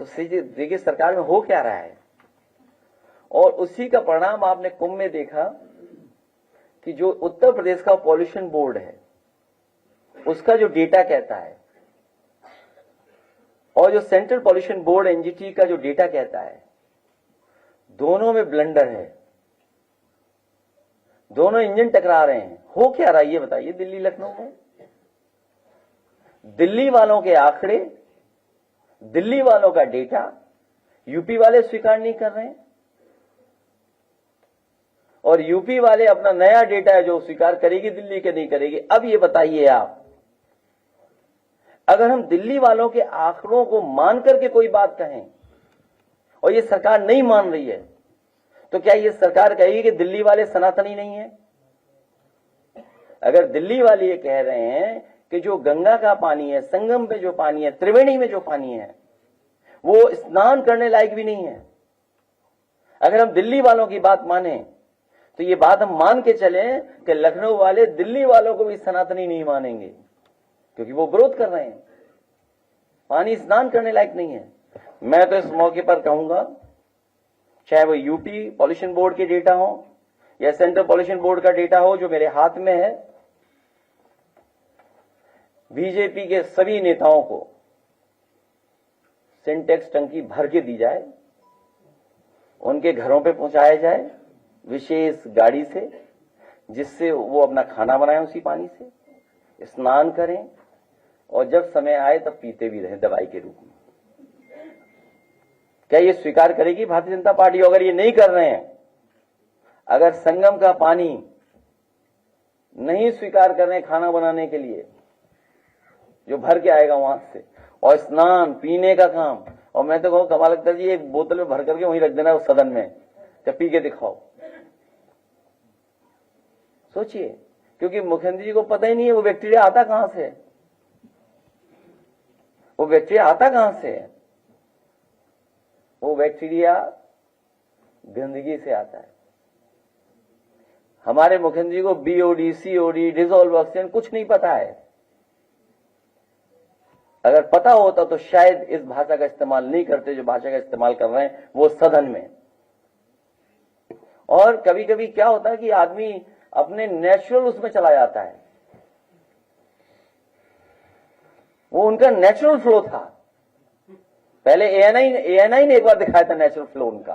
तो देखिए सरकार में हो क्या रहा है। और उसी का परिणाम आपने कुंभ में देखा कि जो उत्तर प्रदेश का पॉल्यूशन बोर्ड है उसका जो डेटा कहता है और जो सेंट्रल पॉल्यूशन बोर्ड एनजीटी का जो डेटा कहता है, दोनों में ब्लंडर है, दोनों इंजन टकरा रहे हैं। हो क्या रहा है ये बताइए दिल्ली लखनऊ में। दिल्ली वालों के आंकड़े, दिल्ली वालों का डेटा यूपी वाले स्वीकार नहीं कर रहे हैं और यूपी वाले अपना नया डेटा है जो स्वीकार करेगी दिल्ली के नहीं करेगी। अब ये बताइए आप, अगर हम दिल्ली वालों के आंकड़ों को मान करके कोई बात कहें और ये सरकार नहीं मान रही है, तो क्या ये सरकार कहेगी कि दिल्ली वाले सनातनी नहीं है? अगर दिल्ली वाले ये कह रहे हैं कि जो गंगा का पानी है, संगम पे जो पानी है, त्रिवेणी में जो पानी है, वो स्नान करने लायक भी नहीं है, अगर हम दिल्ली वालों की बात माने तो ये बात हम मान के चलें कि लखनऊ वाले दिल्ली वालों को भी सनातनी नहीं मानेंगे, क्योंकि वो विरोध कर रहे हैं, पानी स्नान करने लायक नहीं है। मैं तो इस मौके पर कहूंगा, चाहे वो यूपी पॉल्यूशन बोर्ड के डेटा हो या सेंट्रल पॉल्यूशन बोर्ड का डेटा हो जो मेरे हाथ में है, बीजेपी के सभी नेताओं को सिंटेक्स टंकी भर के दी जाए, उनके घरों पे पहुंचाया जाए विशेष गाड़ी से, जिससे वो अपना खाना बनाएं उसी पानी से, स्नान करें और जब समय आए तब पीते भी रहें दवाई के रूप में। क्या ये स्वीकार करेगी भारतीय जनता पार्टी? अगर ये नहीं कर रहे हैं, अगर संगम का पानी नहीं स्वीकार कर रहे हैं खाना बनाने के लिए जो भर के आएगा वहां से, और स्नान पीने का काम, और मैं तो कहूं कमाल अख्तर जी एक बोतल में भर करके वहीं रख देना उस सदन में, जब पी के दिखाओ। सोचिए, क्योंकि मुख्यमंत्री जी को पता ही नहीं है वो बैक्टीरिया आता कहां से, वो बैक्टीरिया आता कहां से है। वो बैक्टीरिया गंदगी से आता है। हमारे मुख्यमंत्री जी को बीओडी, सीओडी, डिसॉल्व ऑक्सीजन कुछ नहीं पता है। अगर पता होता तो शायद इस भाषा का इस्तेमाल नहीं करते जो भाषा का इस्तेमाल कर रहे हैं वो सदन में। और कभी कभी क्या होता है कि आदमी अपने नेचुरल उसमें चला जाता है, वो उनका नेचुरल फ्लो था। पहले एएनआई ने एक बार दिखाया था नेचुरल फ्लो उनका,